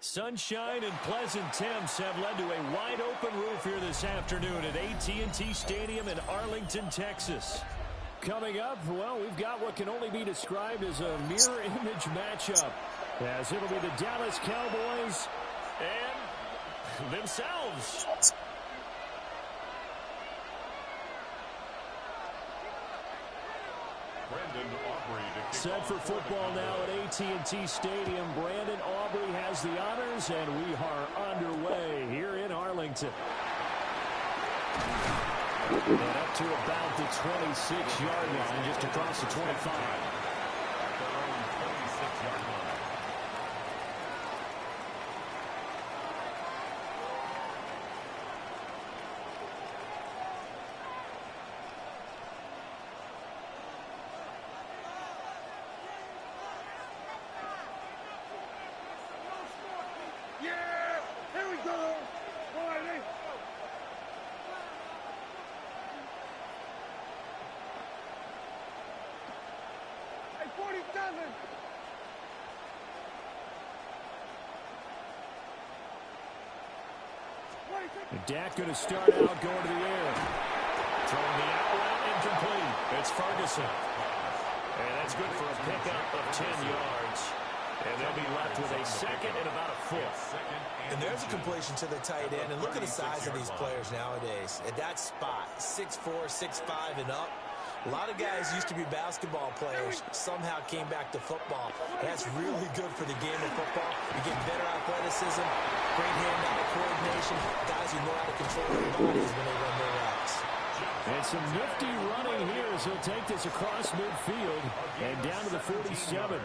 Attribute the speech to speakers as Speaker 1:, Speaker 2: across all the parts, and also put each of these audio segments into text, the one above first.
Speaker 1: Sunshine and pleasant temps have led to a wide-open roof here this afternoon at AT&T Stadium in Arlington, Texas. Coming up, well, we've got what can only be described as a mirror image matchup, as it'll be the Dallas Cowboys and themselves. Set for football now at AT&T Stadium. Brandon Aubrey has the honors, and we are underway here in Arlington. And up to about the 26-yard line, just across the 25. Dak going to start out going to the air. Throwing the outlet incomplete. It's Ferguson. And that's good for a pickup of 10 yards. And they'll be left with a second and about a foot.
Speaker 2: And there's a completion to the tight end. And look at the size of these players nowadays. At that spot, 6'4", 6'5", and up. A lot of guys used to be basketball players, somehow came back to football. That's really good for the game of football. You get better athleticism, great hand-eye coordination, guys who know how to control their bodies when they run their routes.
Speaker 1: And some nifty running here as he'll take this across midfield and down to the 47.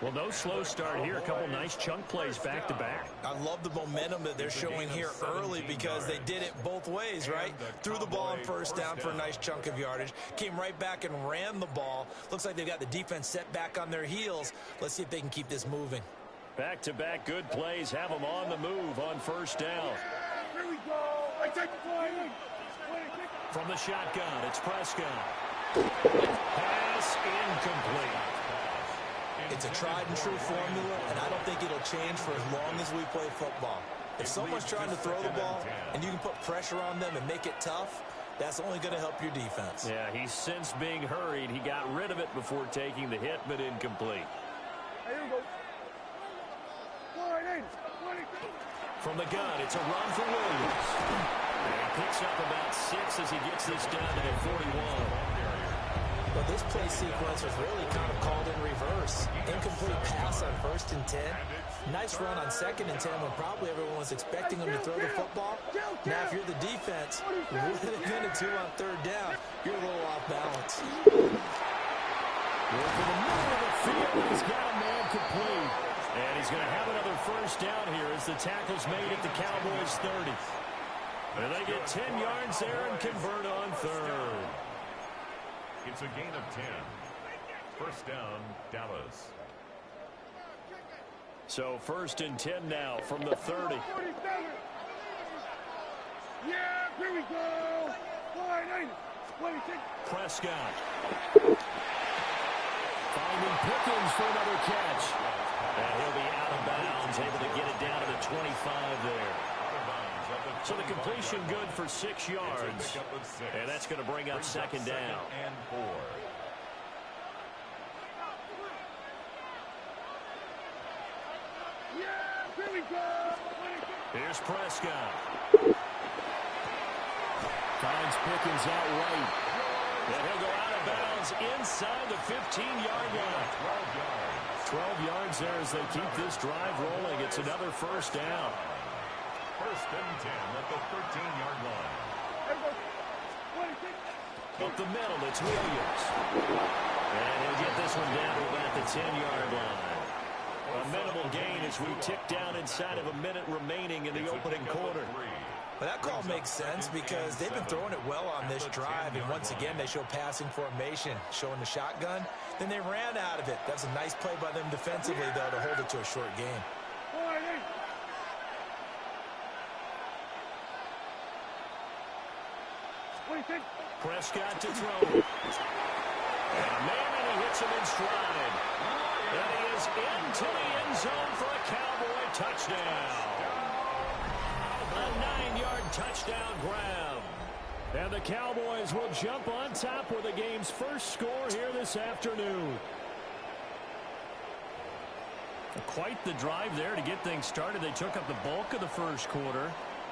Speaker 1: Well, no slow start here. A couple nice chunk plays back-to-back.
Speaker 2: I love the momentum that they're showing here early because they did it both ways, right? Threw the ball on first down for a nice chunk of yardage. Came right back and ran the ball. Looks like they've got the defense set back on their heels. Let's see if they can keep this moving.
Speaker 1: Back-to-back good plays have them on the move on first down.
Speaker 3: Here we go. I take the play.
Speaker 1: From the shotgun, it's Prescott. Pass incomplete.
Speaker 2: It's a tried-and-true formula, and I don't think it'll change for as long as we play football. If someone's trying to throw the ball and you can put pressure on them and make it tough, that's only going to help your defense.
Speaker 1: Yeah, he's since being hurried. He got rid of it before taking the hit, but incomplete.
Speaker 3: Here we go.
Speaker 1: From the gun, it's a run for Williams. And he picks up about 6 as he gets this down to the 41.
Speaker 2: But this play sequence was really kind of called in reverse. Incomplete pass on 1st and 10. Nice run on 2nd and 10 when probably everyone was expecting him to throw the football. Now, if you're the defense, what are they going to do on 3rd down? You're a little off balance.
Speaker 1: Well, for the middle of the field, he's got a man complete. And he's going to have another first down here as the tackle's made at the Cowboys' 30. And they get 10 yards there and convert on 3rd.
Speaker 4: It's a gain of 10. First down, Dallas.
Speaker 1: So 1st and 10 now from the 30.
Speaker 3: Yeah, here we go. 26.
Speaker 1: Prescott. Finding Pickens for another catch. And he'll be out of bounds, able to get it down to the 25 there. So the completion good for 6 yards. And that's going to bring up 2nd down.
Speaker 4: And 4.
Speaker 3: Yeah, here we go.
Speaker 1: Here's Prescott. Finds Pickens out right. And he'll go out of bounds inside the 15-yard line. 12 yards there as they keep this drive rolling. It's another first down.
Speaker 4: 1st and 10 at the 13-yard line.
Speaker 1: Up the middle, it's Williams. And he'll get this one down to about the 10-yard line. A minimal gain as we tick down inside of a minute remaining in the opening quarter.
Speaker 2: Well, that call makes sense because they've been throwing it well on this drive, and once again they show passing formation, showing the shotgun. Then they ran out of it. That's a nice play by them defensively, though, to hold it to a short game.
Speaker 1: Prescott to throw. And man, and he hits him in stride. And he is into the end zone for a Cowboy touchdown. A 9-yard touchdown grab. And the Cowboys will jump on top with the game's first score here this afternoon. Quite the drive there to get things started. They took up the bulk of the first quarter,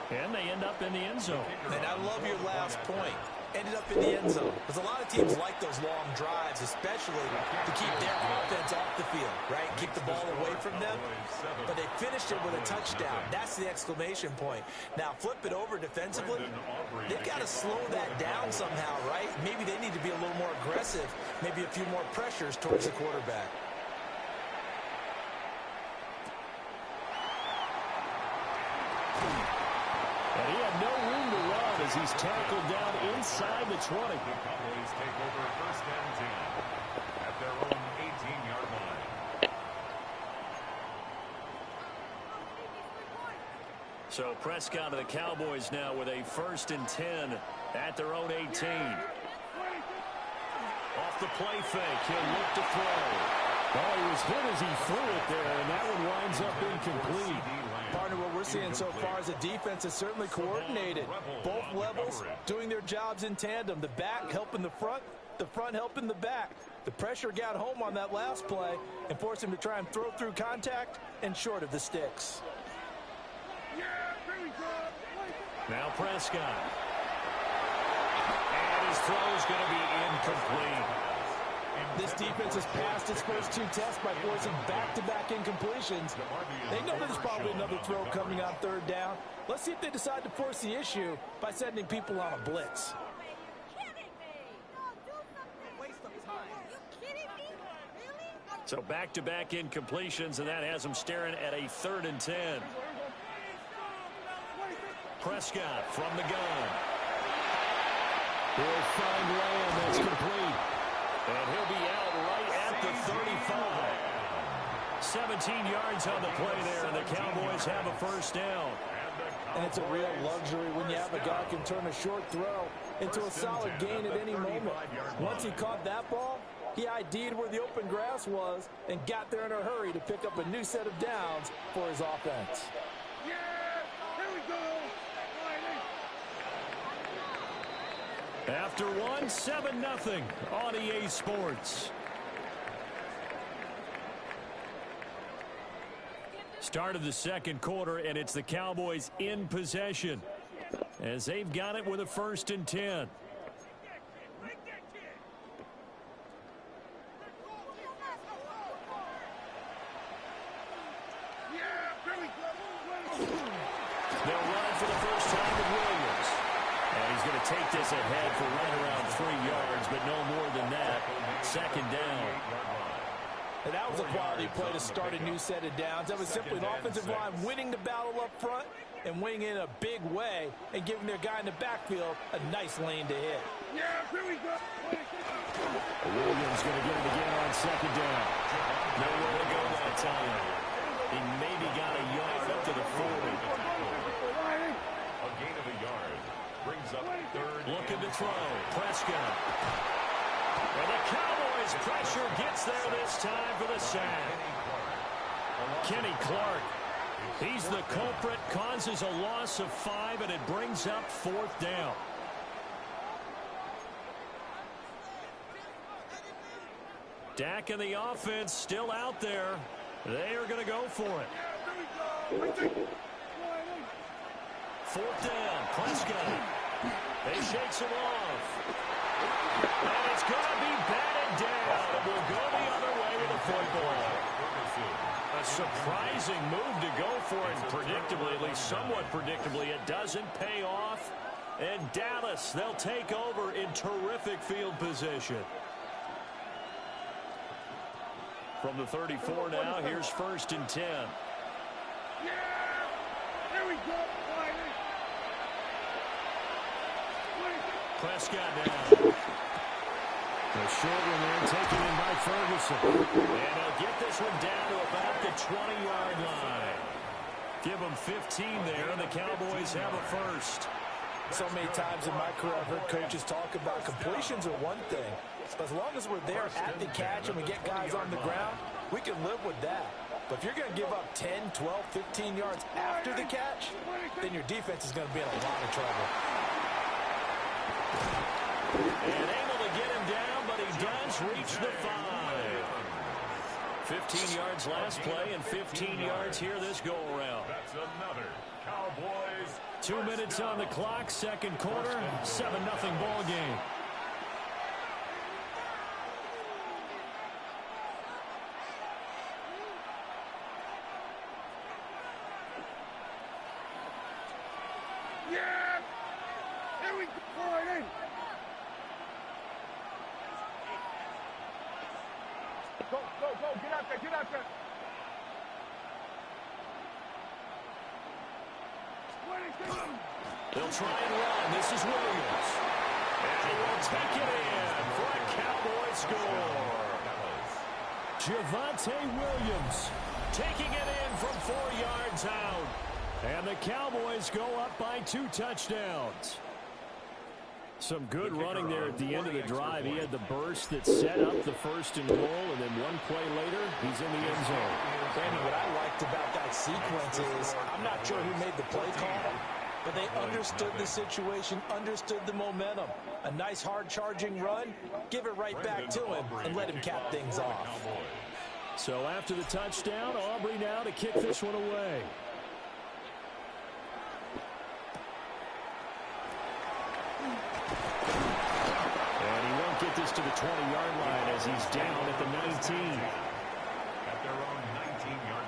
Speaker 1: and they end up in the end zone.
Speaker 2: And I love your last point. Ended up in the end zone. Because a lot of teams like those long drives, especially to keep their offense off the field, right? Keep the ball away from them. But they finished it with a touchdown. That's the exclamation point. Now, flip it over defensively. They've got to slow that down somehow, right? Maybe they need to be a little more aggressive. Maybe a few more pressures towards the quarterback.
Speaker 1: And he had no room to run as he's tackled down inside the 20.
Speaker 4: The Cowboys take over first and 10 at their own 18-yard line.
Speaker 1: So Prescott of the Cowboys now with a first and 10 at their own 18. Off the play fake, he'll look to throw. Oh, he was hit as he threw it there, and that one winds up incomplete.
Speaker 2: Partner, what we're seeing so far is the defense is certainly coordinated. Both levels doing their jobs in tandem. The back helping the front helping the back. The pressure got home on that last play and forced him to try and throw through contact and short of the sticks.
Speaker 1: Now Prescott. And his throw is going to be incomplete.
Speaker 2: This defense has passed its first two tests by forcing back-to-back incompletions. They know there's probably another throw coming on third down. Let's see if they decide to force the issue by sending people on a blitz.
Speaker 1: So back-to-back incompletions, and that has them staring at a 3rd and 10. Prescott from the gun. He'll find Lamb. That's complete. And he'll be out right at the 35. 17 yards on the play there, and the Cowboys have a first down.
Speaker 2: And it's a real luxury when you have a guy who can turn a short throw into a solid gain at any moment. Once he caught that ball, he ID'd where the open grass was and got there in a hurry to pick up a new set of downs for his offense.
Speaker 3: Yeah, here we go.
Speaker 1: After one, 7-0 on EA Sports. Start of the second quarter, and it's the Cowboys in possession as they've got it with a 1st and 10.
Speaker 3: Yeah, here we go.
Speaker 1: They'll run it for the first time with Williams. And he's going to take this ahead for right around 3 yards, but no more than that. 2nd down.
Speaker 2: And that was a quality play to start a new set of downs. That was simply an offensive line winning the battle up front and winning in a big way and giving their guy in the backfield a nice lane to hit.
Speaker 3: Yeah, here we go.
Speaker 1: Williams going to get it again on 2nd down. Nowhere to go that time. He maybe got a yard up to the 40.
Speaker 4: A gain of a yard brings up 3rd.
Speaker 1: Looking to throw. Prescott. And the Cowboys pressure gets there this time for the sack. Kenny Clark. He's the culprit, causes a loss of 5, and it brings up 4th down. Dak and the offense still out there. They are going to go for it. 4th down, Prescott. They shakes him off. And it's going to be batted down. It will go the other way with the football. A surprising move to go for it, and predictably, at least somewhat predictably, it doesn't pay off. And Dallas, they'll take over in terrific field position. From the 34 now, here's 1st and 10.
Speaker 3: Yeah, here we go.
Speaker 1: Prescott down. The short one there taken in by Ferguson. And they'll get this one down to about the 20-yard line. Give them 15 there, and the Cowboys have a first.
Speaker 2: So many times in my career, I've heard coaches talk about completions are one thing. As long as we're there at the catch and we get guys on the ground, we can live with that. But if you're going to give up 10, 12, 15 yards after the catch, then your defense is going to be in a lot of trouble.
Speaker 1: And able to get him down, but he does reach the 5. 15 yards last play and 15 yards here this go-around.
Speaker 4: That's another Cowboys.
Speaker 1: 2 minutes on the clock, second quarter, 7-0 ball game.
Speaker 3: Yeah! Here we go! All right, in. Go, go, go. Get out there, get out there.
Speaker 1: They'll try and run. This is Williams. And he will take it in for a Cowboy score. Javonte Williams taking it in from 4 yards out. And the Cowboys go up by 2 touchdowns. Some good running there at the end of the drive. He had the burst that set up the 1st and goal, and then one play later, he's in the end zone.
Speaker 2: Brandon, what I liked about that sequence is I'm not sure who made the play call, but they understood the situation, understood the momentum. A nice hard-charging run, give it right back to him, and let him cap things off.
Speaker 1: So after the touchdown, Aubrey now to kick this one away. And he won't get this to the 20-yard line as he's down at the 19.
Speaker 4: At their own 19-yard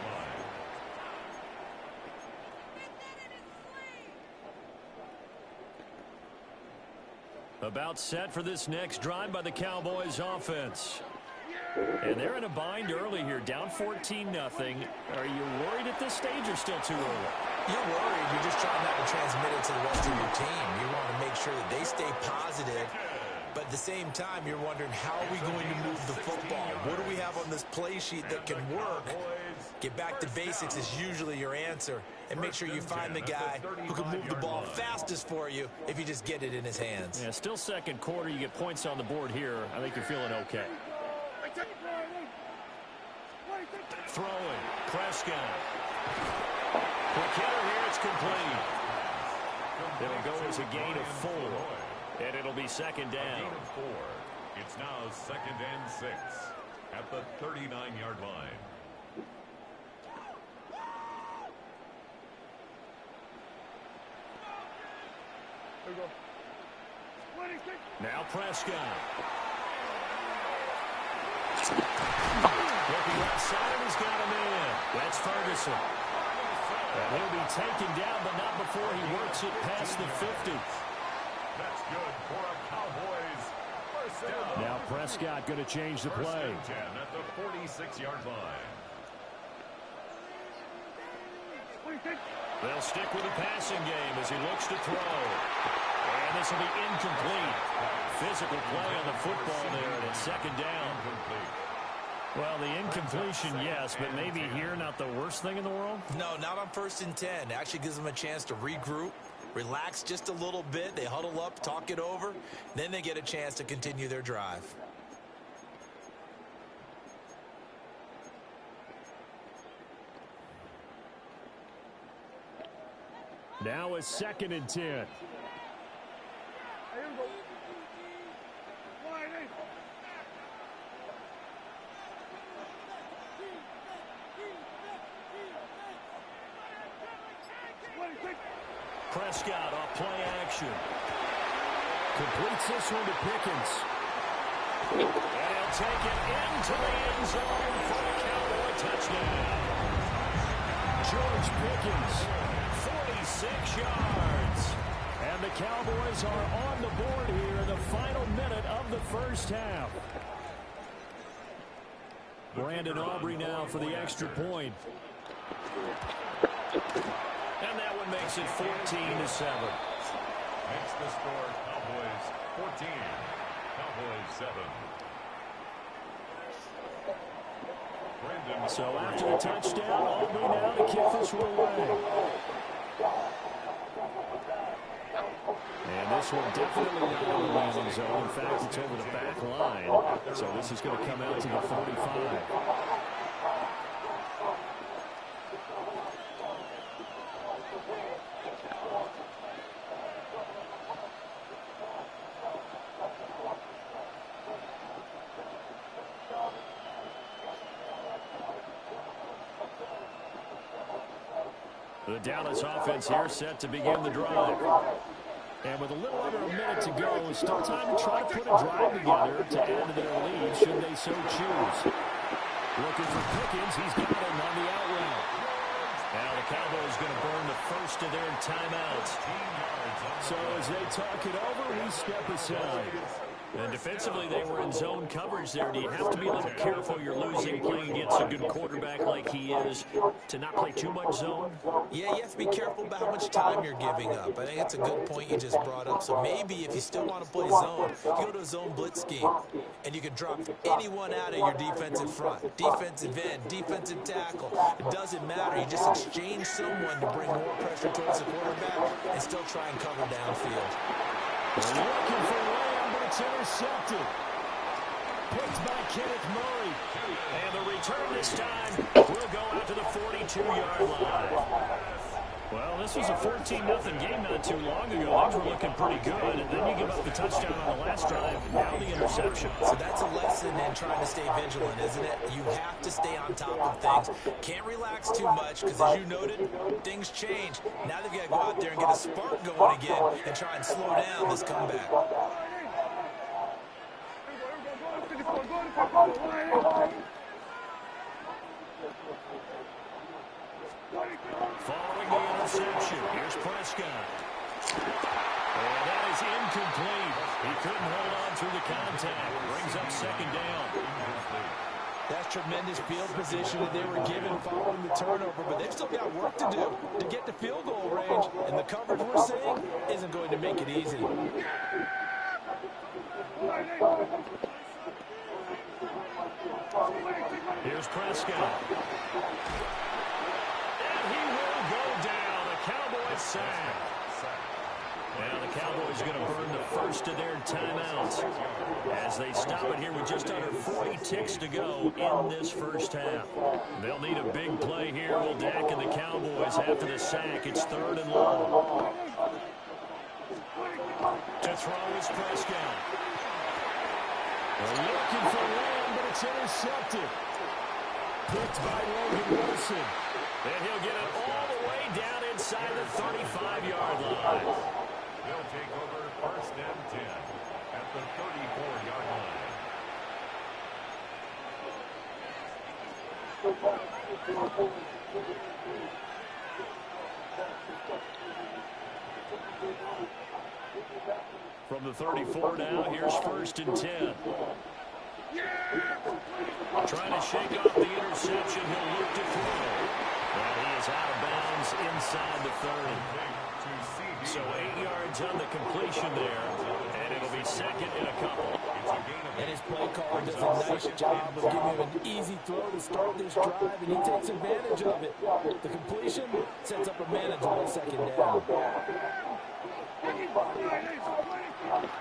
Speaker 4: line.
Speaker 1: About set for this next drive by the Cowboys offense. And they're in a bind early here, down 14-0. Are you worried at this stage or still too early?
Speaker 2: You're worried. You're just trying not to transmit it to the rest of your team. You want to make sure that they stay positive. But at the same time, you're wondering, how are we going to move the football? What do we have on this play sheet that can work? Get back to basics is usually your answer. And make sure you find the guy who can move the ball fastest for you if you just get it in his hands.
Speaker 1: Yeah, still second quarter. You get points on the board here. I think you're feeling okay. Throwing. Prescott. Quick hitter here. It's complete. It'll go as a gain of 4. And it'll be second down.
Speaker 4: Gain of 4. It's now 2nd and 6 at the 39-yard line.
Speaker 3: There we go.
Speaker 1: Now Prescott. Looking left side, and he's got him in. That's Ferguson. And he'll be taken down, but not before he works it past the 50.
Speaker 4: That's good for a Cowboys first down.
Speaker 1: Now Prescott going to change the play.
Speaker 4: 1st and 10 at the 46-yard line.
Speaker 1: They'll stick with the passing game as he looks to throw. And this will be incomplete. Physical play on the football there, and it's second down. Well, the incompletion, yes, but maybe here not the worst thing in the world?
Speaker 2: No, not on 1st and 10. Actually gives them a chance to regroup, relax just a little bit. They huddle up, talk it over. Then they get a chance to continue their drive.
Speaker 1: Now it's 2nd and 10.
Speaker 3: Here we go.
Speaker 1: Prescott off play action. Completes this one to Pickens. And he'll take it into the end zone for a Cowboy touchdown. George Pickens, 46 yards. And the Cowboys are on the board here in the final minute of the first half. Brandon Aubrey now for the extra point. And that one makes it 14-7.
Speaker 4: Makes the score Cowboys 14, Cowboys 7. Brandon
Speaker 1: So after the touchdown, Aubrey now to kick this one away. And this one definitely not in the landing zone. In fact, it's over the back line. So this is going to come out to the 45. The Dallas offense here set to begin the drive. And with a little under a minute to go, it's still time to try to put a drive together to add to their lead, should they so choose. Looking for Pickens. He's got him on the out route. Now the Cowboys going to burn the first of their timeouts. So as they talk it over, we step aside. And defensively, they were in zone coverage there. Do you have to be a little careful? You're losing playing against a good quarterback like he is to not play too much zone?
Speaker 2: Yeah, you have to be careful about how much time you're giving up. I think it's a good point you just brought up. So maybe if you still want to play zone, you go to a zone blitz scheme, and you can drop anyone out of your defensive front, defensive end, defensive tackle. It doesn't matter. You just exchange someone to bring more pressure towards the quarterback and still try and cover downfield.
Speaker 1: Looking for Lamb, but it's intercepted. Picked by Kenneth Murray. And the return this time will go out to the 42-yard line. Well, this was a 14-0 game not too long ago. Things were looking pretty good, and then you give up the touchdown on the last drive, and now the interception.
Speaker 2: So that's a lesson in trying to stay vigilant, isn't it? You have to stay on top of things. Can't relax too much, because as you noted, things change. Now they've got to go out there and get a spark going again and try and slow down this comeback.
Speaker 1: Following the interception, here's Prescott. And that is incomplete. He couldn't hold on through the contact. Brings up second down.
Speaker 2: That's tremendous field position that they were given following the turnover, but they've still got work to do to get to field goal range, and the coverage we're seeing isn't going to make it easy.
Speaker 1: Here's Prescott. And he will go down. A Cowboys sack. Now the Cowboys are going to burn the first of their timeouts as they stop it here with just under 40 ticks to go in this first half. They'll need a big play here. Will Dak and the Cowboys after the sack. It's 3rd and long. To throw is Prescott. They're looking for Lamb, but it's intercepted. Picked by Logan Wilson. And he'll get it all the way down inside the 35-yard line.
Speaker 4: They'll take over 1st and 10 at the 34-yard line.
Speaker 1: From the 34 now, here's 1st and 10. Trying to shake off the interception. He'll look to throw. And he is out of bounds inside the 30. So 8 yards on the completion there. And it'll be 2nd and a couple.
Speaker 2: And his play caller does a nice job of giving him an easy throw to start this drive, and he takes advantage of it. The completion sets up a manageable 2nd down.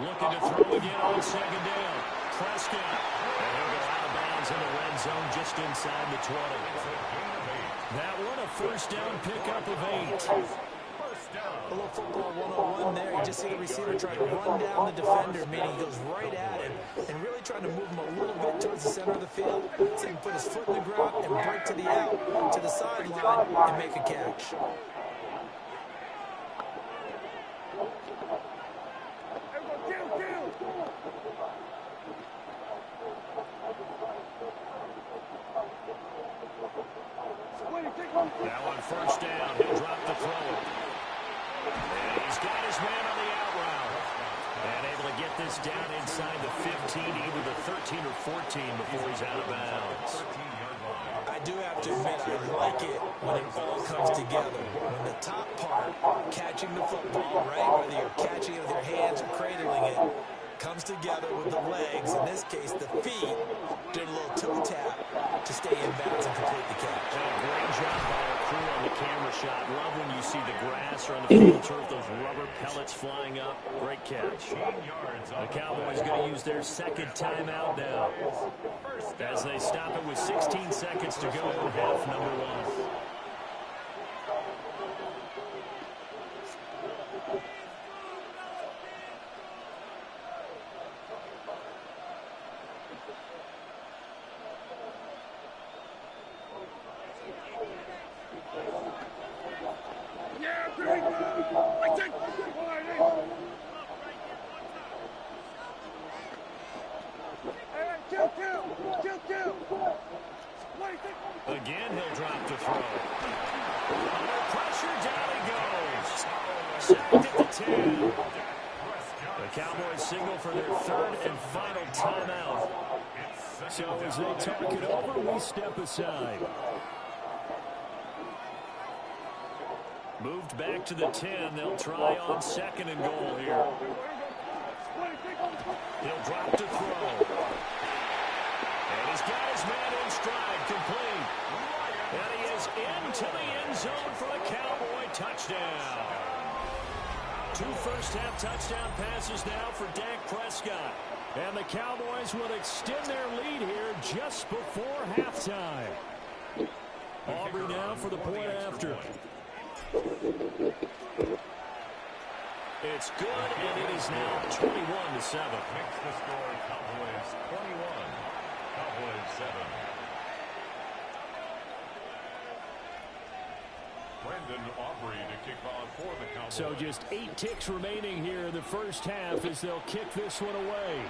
Speaker 1: Looking to throw again on 2nd down. Prescott. And he'll go out of bounds in the red zone just inside the 20. That one a 1st down pickup of 8.
Speaker 2: A little football 101 there. You just see the receiver trying to run down the defender, meaning he goes right at him and really trying to move him a little bit towards the center of the field so he can put his foot in the ground and break to the out, to the sideline, and make a catch.
Speaker 1: Now on 1st down, he'll drop the throw. And he's got his man on the out route. And able to get this down inside the 15, either the 13 or 14 before he's out of bounds.
Speaker 2: I do have to admit, I like it when it all comes together. When the top part, catching the football, right, whether you're catching it with your hands or cradling it, comes together with the legs, in this case the feet, doing a little toe tap to stay in bounds and complete the catch.
Speaker 1: Great job by our crew on the camera shot. Love when you see the grass or on the field turf, those rubber pellets flying up. Great catch. The Cowboys going to use their 2nd timeout now as they stop it with 16 seconds to go in half number 1. Again, he'll drop to throw. Under pressure, down he goes. Sacked at the 10. The Cowboys signal for their third and final timeout. So as they talk it over, we step aside. Moved back to the 10. They'll try on second and goal here. He'll drop to throw. And he's got his man in stride, complete. And he is into the end zone for a Cowboy touchdown. 2 first-half touchdown passes now for Dak Prescott. And the Cowboys will extend their lead here just before halftime. Aubrey now for the point after. It's good, and it is now 21-7.
Speaker 4: Makes the score Cowboys 21, Cowboys 7. Brandon Aubrey to kick off for the Cowboys.
Speaker 1: So just 8 ticks remaining here in the first half as they'll kick this one away.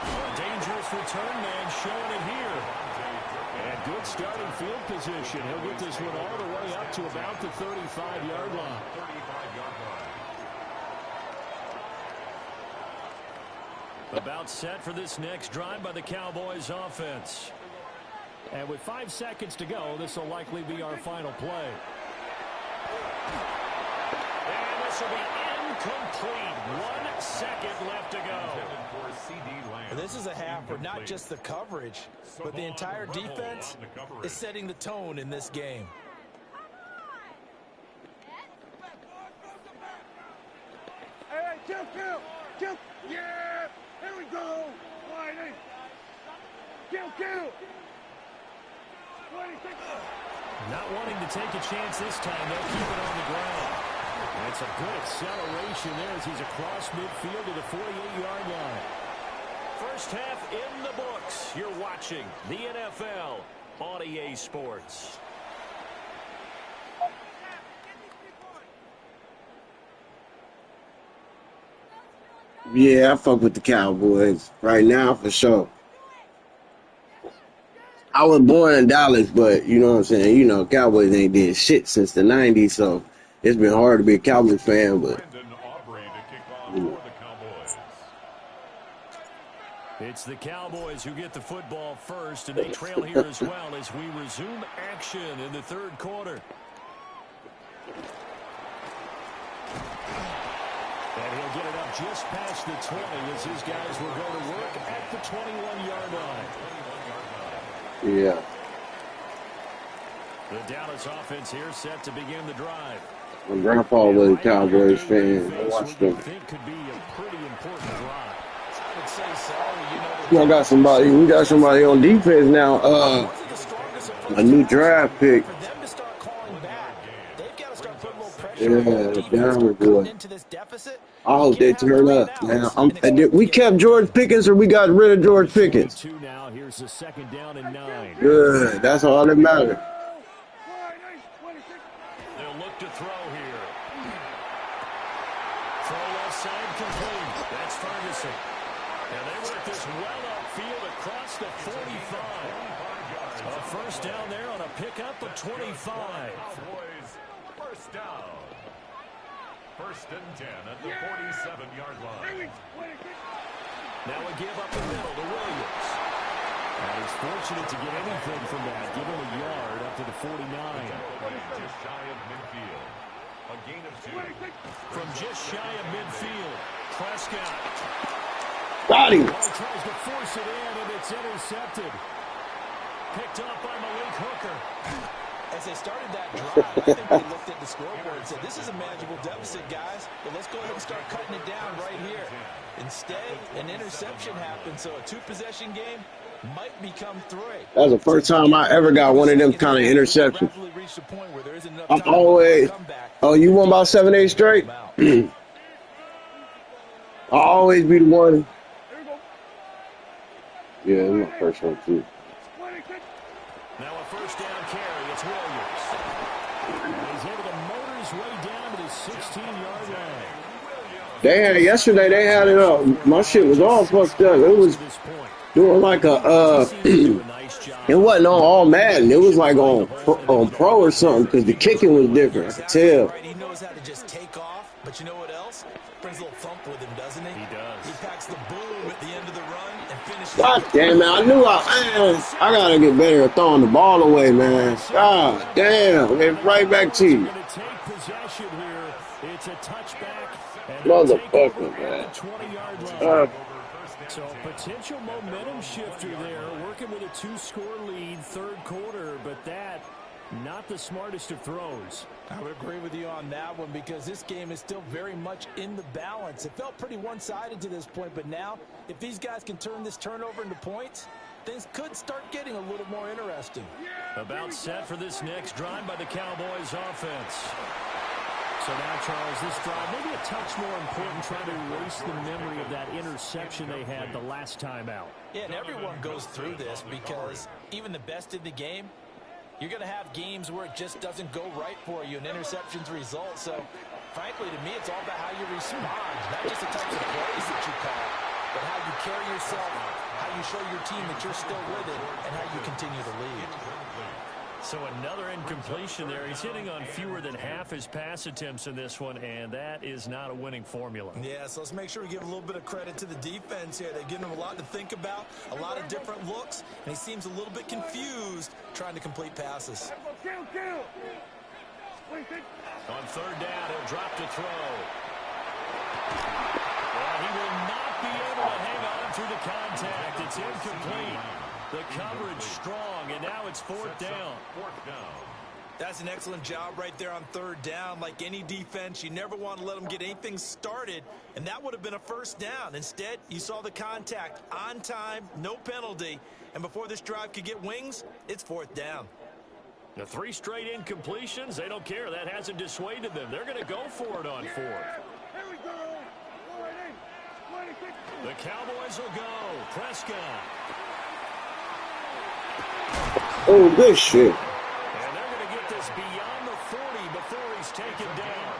Speaker 1: A dangerous return man showing it here. And good starting field position. He'll get this one all the way up to about the 35-yard line.
Speaker 4: 35-yard line.
Speaker 1: About set for this next drive by the Cowboys offense. And with 5 seconds to go, this will likely be our final play. And this will be incomplete. 1 second left to go.
Speaker 2: And this is a half where not just the coverage, but the entire defense is setting the tone in this game.
Speaker 3: Hey, kill. Yeah, here we go. Wide. Kill.
Speaker 1: Not wanting to take a chance this time, they'll keep it on the ground. And it's a good acceleration there as he's across midfield to the 48-yard line. First half in the books. You're watching the NFL on EA Sports.
Speaker 5: Yeah, I fuck with the Cowboys right now for sure. I was born in Dallas, but you know what I'm saying? You know, Cowboys ain't did shit since the 90s, so it's been hard to be a Cowboys fan, but
Speaker 4: Brandon Aubrey to kick off for the Cowboys.
Speaker 1: It's the Cowboys who get the football first, and they trail here as well as we resume action in the third quarter. And he'll get it up just past the 20 as his guys will go to work at the 21-yard line.
Speaker 5: yeah.
Speaker 1: The Dallas offense here set to begin the drive.
Speaker 5: My grandpa was a Cowboys fan. I watched them.
Speaker 1: Think could be a pretty important drive.
Speaker 2: I would say so.
Speaker 5: We got somebody on defense now. A new draft pick.
Speaker 2: For them to start calling back, they've got to start putting a little pressure
Speaker 5: Yeah,
Speaker 2: on the
Speaker 5: the
Speaker 2: defense
Speaker 5: down
Speaker 2: coming
Speaker 5: boy.
Speaker 2: into this deficit.
Speaker 5: I hope they turn up, man. We kept George Pickens or we got rid of George Pickens.
Speaker 1: 2 now. Here's the second down and 9.
Speaker 5: Good. That's all that matters.
Speaker 1: They'll look to throw here. Throw left side complete. That's Ferguson. And they work this well upfield across the 45. A first down there on a pickup of 25.
Speaker 4: Cowboys first down. First and 10 at the 47-yard line.
Speaker 1: Now a give up the middle to Williams. And he's fortunate to get anything from that. Give him a yard up to the 49.
Speaker 4: Just shy of midfield. A gain of 2.
Speaker 1: From just shy of midfield, Prescott.
Speaker 5: Got him.
Speaker 1: He tries to force it in, and it's intercepted. Picked up by Malik Hooker.
Speaker 2: As they started that drive, I think they looked at the scoreboard and said, this is a manageable deficit, guys, but let's go ahead and start cutting it down right here. Instead, an interception happened, so a 2-possession game might become 3.
Speaker 5: That was the first time I ever got one of them kind of interceptions. I'm always, oh, you won about 7, 8 straight? I'll always be the one. Yeah, it was my first one, too.
Speaker 1: Now a first down carry it's Williams. He's able to motor his way down to the 16-yard line.
Speaker 5: They had yesterday. They had it up. My shit was all fucked up. It was doing like a It wasn't on all Madden. It was like on Pro or something because the kicking was different. I could tell.
Speaker 2: Right, he knows how to just take off, but you know what else? Brings a little thump with him, doesn't he?
Speaker 1: He does.
Speaker 2: He packs the boom at the end of the run and finishes.
Speaker 5: God damn it! I knew I gotta get better at throwing the ball away, man. God damn! It's right back to you.
Speaker 1: It's a touchback.
Speaker 5: Motherfucker, man.
Speaker 1: So potential momentum shifter there, working with a 2-score lead, third quarter, but that not the smartest of throws.
Speaker 2: I would agree with you on that one because this game is still very much in the balance. It felt pretty one-sided to this point, but now if these guys can turn this turnover into points, things could start getting a little more interesting.
Speaker 1: About set for this next drive by the Cowboys offense. So now, Charles, this drive maybe a touch more important, trying to erase the memory of that interception they had the last time out.
Speaker 2: Yeah, and everyone goes through this because even the best in the game, you're going to have games where it just doesn't go right for you and interceptions result. So, frankly, to me, it's all about how you respond, not just the types of plays that you call, but how you carry yourself, how you show your team that you're still with it, and how you continue to lead.
Speaker 1: So another incompletion there. He's hitting on fewer than half his pass attempts in this one, and that is not a winning formula.
Speaker 2: Yeah, so let's make sure we give a little bit of credit to the defense here. They've given him a lot to think about, a lot of different looks, and he seems a little bit confused trying to complete passes.
Speaker 1: On third down, he'll drop to throw. And he will not be able to hang on through the contact. It's incomplete. The coverage strong, and now it's fourth down.
Speaker 2: That's an excellent job right there on third down. Like any defense, you never want to let them get anything started, and that would have been a first down. Instead, you saw the contact on time, no penalty, and before this drive could get wings, it's fourth down.
Speaker 1: The 3 straight incompletions, they don't care. That hasn't dissuaded them. They're going to go for it on fourth.
Speaker 3: Here we go. 26.
Speaker 1: The Cowboys will go. Prescott.
Speaker 5: Oh, good shit.
Speaker 1: And they're going to get this beyond the 40 before he's taken down.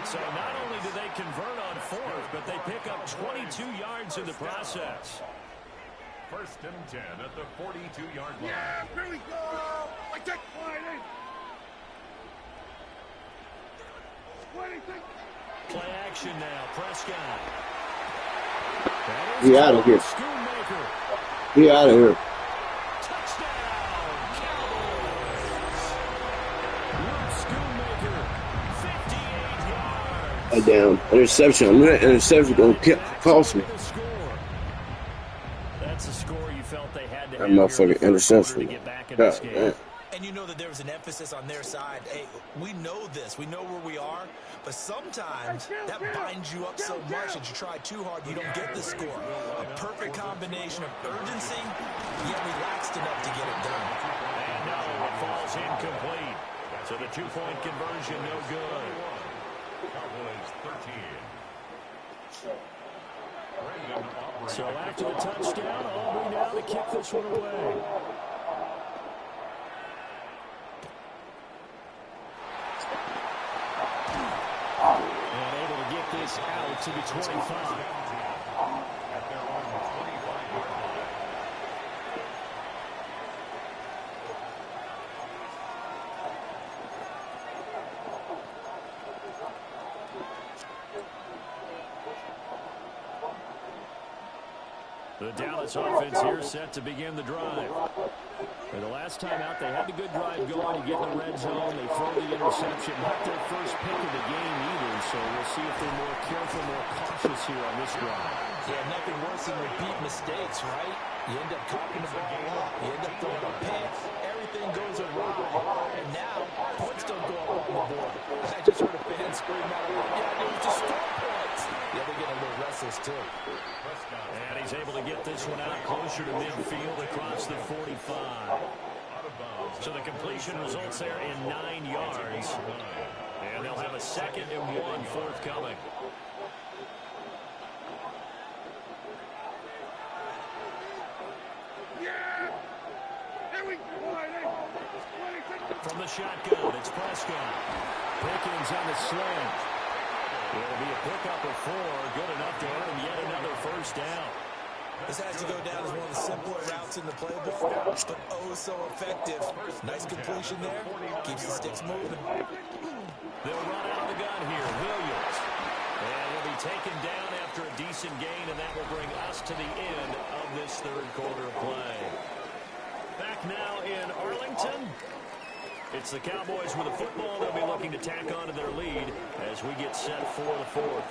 Speaker 1: So not only do they convert on fourth, but they pick up 22 yards in the process.
Speaker 4: First and 10 at the 42-yard line.
Speaker 3: Yeah, here we go. I take 26.
Speaker 1: Play action now. Prescott.
Speaker 5: He out of here.
Speaker 1: Schoonmaker.
Speaker 5: He out of here.
Speaker 1: Touchdown, Cowboys. Luke Schoonmaker, 58 yards.
Speaker 5: Down. Interception. I'm gonna interception gonna cost me.
Speaker 1: That's a score you felt they had to
Speaker 5: That
Speaker 1: have
Speaker 5: motherfucking interception.
Speaker 1: to get back in this game.
Speaker 2: And you know that there was an emphasis on their side. Hey, we know this. We know where we are. But sometimes that binds you up so much that you try too hard, you don't get the score. A perfect combination of urgency, yet relaxed enough to get it done.
Speaker 1: And no, it falls incomplete. So the 2-point conversion, no good.
Speaker 4: Cowboys 13.
Speaker 1: So after the touchdown, Aubrey now to kick this one away. And able to get this out to the 25.
Speaker 4: At their own 25-yard line.
Speaker 1: The Dallas offense here set to begin the drive. For the last time out, they had the good drive going. You get in the red zone, they throw the interception. Not their first pick of the game either, so we'll see if they're more careful, more cautious here on this drive.
Speaker 2: Yeah, nothing worse than repeat mistakes, right? You end up cocking the ball up. You end up throwing a pick. Everything goes awry. And now, points don't go up on the board. I just heard a fan scream out, yeah, it was to score points. Yeah, they're getting a little restless, too.
Speaker 1: And he's able to get this one out closer to midfield across the 45. So the completion results there in 9 yards. And they'll have a 2nd and 1 forthcoming. From the shotgun, it's Prescott. Pickens on the slant. It'll be a pickup of 4. Good enough to earn him yet another first down.
Speaker 2: This has to go down as one of the simpler routes in the playbook, but oh so effective. Nice completion there. Keeps the sticks moving.
Speaker 1: They'll run out of the gun here. Williams. And will be taken down after a decent gain, and that will bring us to the end of this third quarter of play. Back now in Arlington. It's the Cowboys with a football. They'll be looking to tack on to their lead as we get set for the fourth.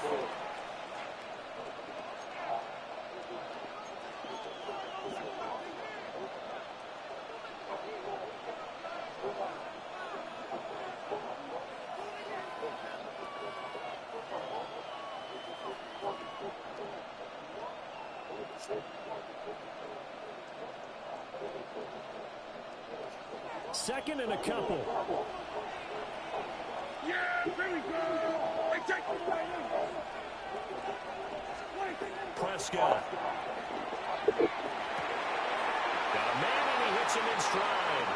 Speaker 1: Second and a couple.
Speaker 3: Yeah, there we go. I take the
Speaker 1: Prescott. Got a man and he hits him in stride.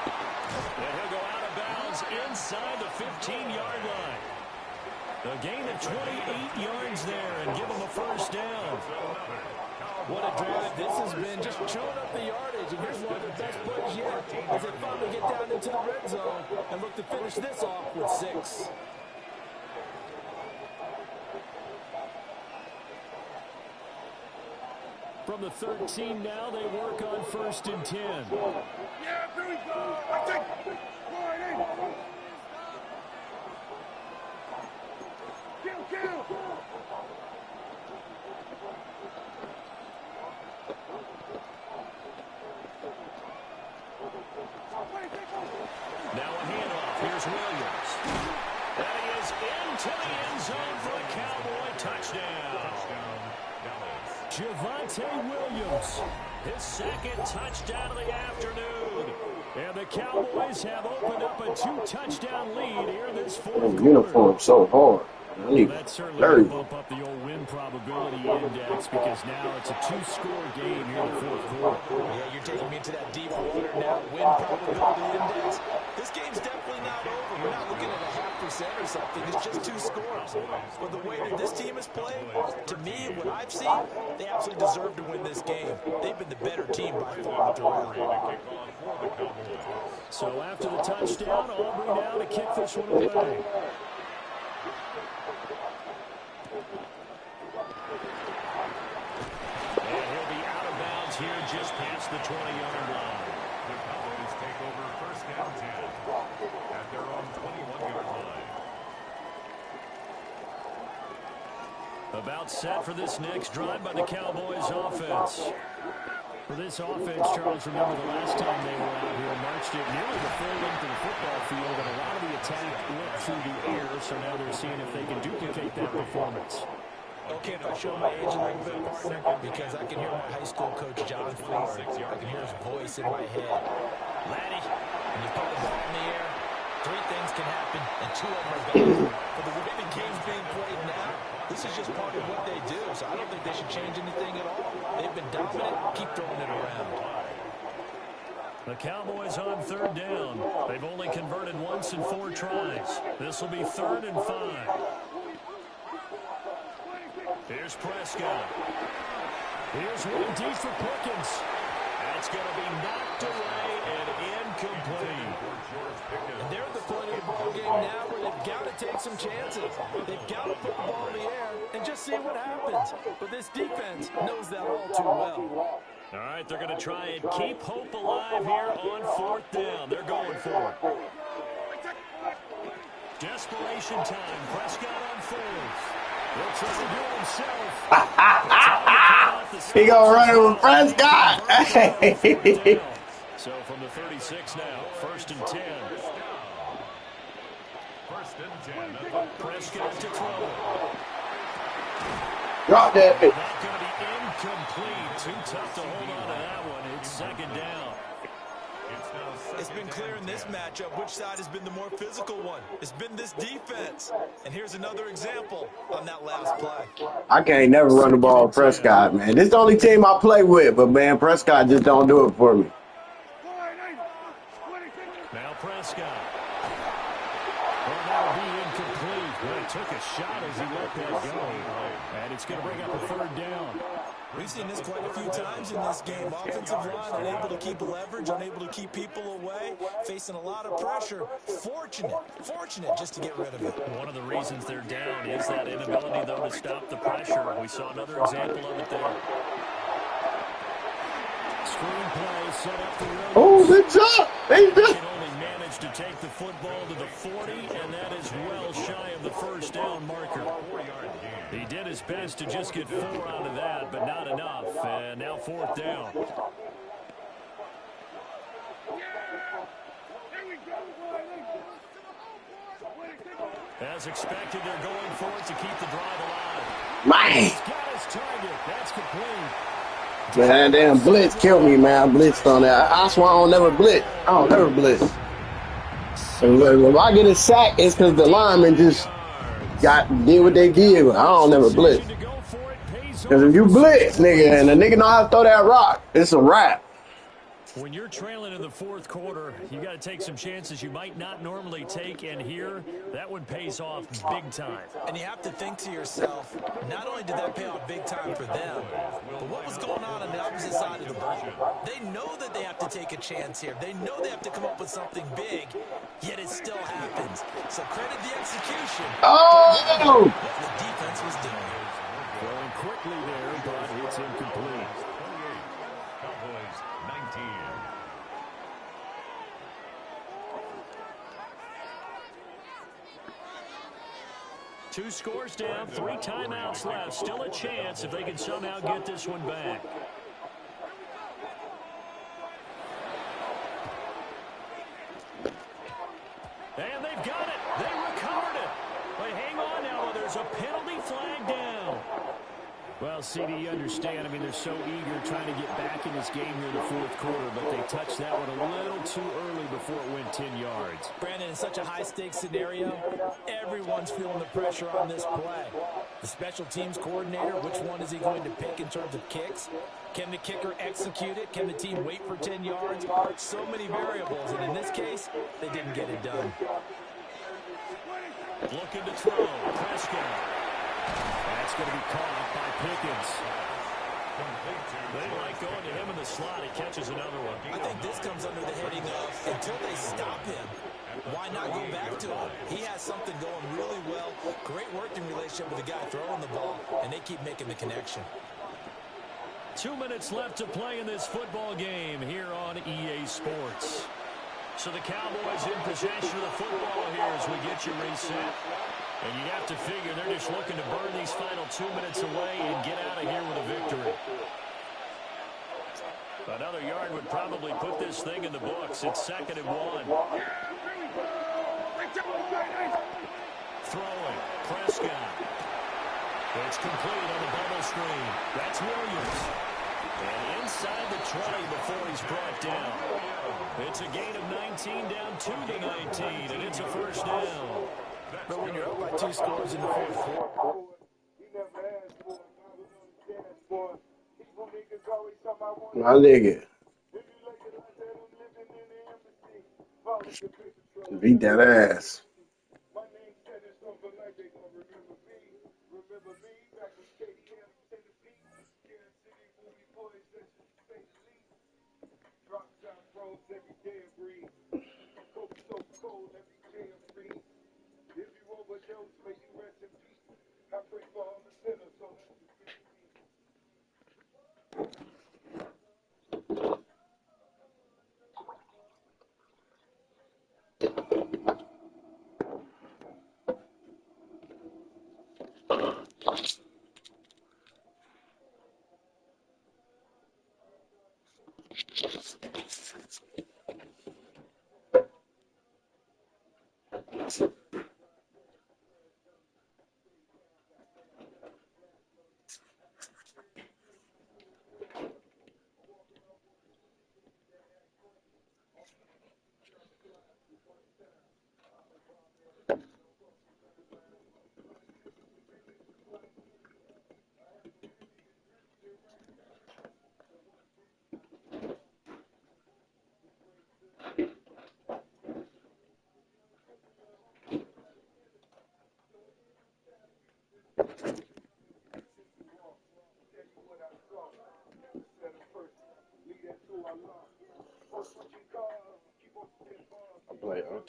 Speaker 1: And he'll go out of bounds inside the 15-yard line. A gain of 28 yards there and give him a first down.
Speaker 6: What a drive this has been, just chewing up the yardage. And here's one of the best plays yet as they finally get down into the red zone and look to finish this off with 6.
Speaker 1: From the 13 now, they work on 1st and 10.
Speaker 3: Yeah, there we go. I take it. Kill.
Speaker 1: Now a handoff. Here's Williams. And he is into the end zone for a Cowboy touchdown. Javonte Williams, his second touchdown of the afternoon. And the Cowboys have opened up a 2-touchdown lead here in this fourth quarter.
Speaker 5: Uniform so hard.
Speaker 1: That certainly will bump up the old win probability index because now it's a 2-score game here in the fourth quarter.
Speaker 2: Yeah, you're taking me into that deep water now. Win probability index. This game's definitely not over. We're not looking at a 0.5% or something. It's just 2 scores. But the way that this team has played, to me, what I've seen, they absolutely deserve to win this game. They've been the better team by far throughout.
Speaker 1: So after the touchdown, Aubrey now to kick this one away. Here just past the 20-yard line.
Speaker 4: The Cowboys take over 1st and 10 at their own 21-yard line.
Speaker 1: About set for this next drive by the Cowboys offense. For this offense, Charles, remember the last time they were out here, marched it nearly the full length of the football field, and a lot of the attack went through the air, so now they're seeing if they can duplicate that performance.
Speaker 2: Okay, if I show my age a little bit, partner, because I can hear my high school coach, John Ford. I can hear his voice in my head. Laddie, when you put the ball in the air, 3 things can happen, and 2 of them are bad. For the way the game's being played now, this is just part of what they do, so I don't think they should change anything at all. They've been dominant. Keep throwing it around.
Speaker 1: The Cowboys on 3rd down. They've only converted once in 4 tries. This will be 3rd and 5. Here's Prescott. Here's one deep for Pickens. That's going to be knocked away and incomplete.
Speaker 6: And they're at the point of the ball game now where they've got to take some chances. They've got to put the ball in the air and just see what happens. But this defense knows that all too well.
Speaker 1: All right, they're going to try and keep hope alive here on 4th down. They're going for it. Desperation time. Prescott on 4th. He'll try to do it himself.
Speaker 5: He gonna run it with Prescott.
Speaker 1: So from the 36 now, 1st and 10.
Speaker 4: 1st and 10.
Speaker 1: Prescott to throw.
Speaker 5: Drop that bitch.
Speaker 1: Not going to be incomplete. Too tough to hold on to that one. It's 2nd down.
Speaker 2: It's been clear in this matchup which side has been the more physical one. It's been this defense. And here's another example on that last play.
Speaker 5: I can't never run the ball with Prescott, man. This is the only team I play with, but, man, Prescott just don't do it for me.
Speaker 1: Now Prescott. Well, that'll be incomplete. Well, he took a shot as he let that go. And it's going to bring up a third down.
Speaker 2: We've seen this quite a few times in this game. Offensive line unable to keep leverage, unable to keep people away, facing a lot of pressure. Fortunate just to get rid of it.
Speaker 1: One of the reasons they're down is that inability, though, to stop the pressure. We saw another example of it there. Screenplay set up the Williams.
Speaker 5: Oh, good job. They
Speaker 1: He can only manage to take the football to the 40, and that is well shy of the first down marker. He did his best to just get 4 out of that, but not enough. And now 4th down. As expected, they're going for it to keep the drive alive.
Speaker 5: Man.
Speaker 1: He's got his target. That's complete.
Speaker 5: Man, damn blitz killed me, man. I blitzed on that. I swear I don't never blitz. I don't never blitz. If I get a sack, it's because the lineman just did what they did. I don't never blitz. Because if you blitz, nigga, and the nigga know how to throw that rock, it's a wrap.
Speaker 1: When you're trailing in the 4th quarter, you got to take some chances you might not normally take, and here, that one pays off big time.
Speaker 2: And you have to think to yourself, not only did that pay off big time for them, but what was going on the opposite side of the ball? They know that they have to take a chance here. They know they have to come up with something big, yet it still happens. So credit the execution.
Speaker 5: Oh!
Speaker 2: What the defense was doing.
Speaker 1: Going quickly there, but it's incomplete.
Speaker 4: Cowboys 19.
Speaker 1: Two scores down, 3 timeouts left. Still a chance if they can somehow get this one back. And they've got it. They recovered it. But hang on now. There's a penalty flag down. Well, CD, you understand. I mean, they're so eager trying to get back in this game here in the 4th quarter, but they touched that one a little too early before it went 10 yards.
Speaker 6: Brandon, in such a high-stakes scenario, everyone's feeling the pressure on this play. The special teams coordinator, which one is he going to pick in terms of kicks? Can the kicker execute it? Can the team wait for 10 yards? So many variables, and in this case, they didn't get it done.
Speaker 1: Looking to throw. Prescott. That's going to be caught by Pickens. They like going to him in the slot. He catches another one.
Speaker 2: I think this comes under the heading of, until they stop him, why not go back to him? He has something going really well. Great working relationship with the guy throwing the ball, and they keep making the connection.
Speaker 1: 2 minutes left to play in this football game here on EA Sports. So the Cowboys in possession of the football here as we get you reset. And you have to figure they're just looking to burn these final 2 minutes away and get out of here with a victory. Another yard would probably put this thing in the books. It's 2nd and 1. Throwing. Prescott. It's complete on the bubble screen. That's Williams. And inside the 20 before he's brought down. It's a gain of 19 down 2 to 19, and it's a 1st down.
Speaker 6: But when you're up by 2 scores in the 4th quarter,
Speaker 5: I dig it. Beat that ass.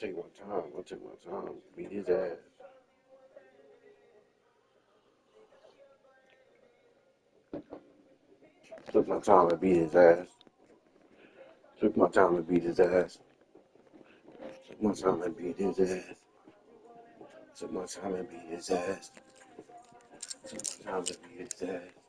Speaker 5: take my time. I'll take my time. Beat his ass. Took my time and beat his ass. Took my time and beat his ass. Took my time and beat his ass. Took my time and beat his ass. Took my time and beat his ass.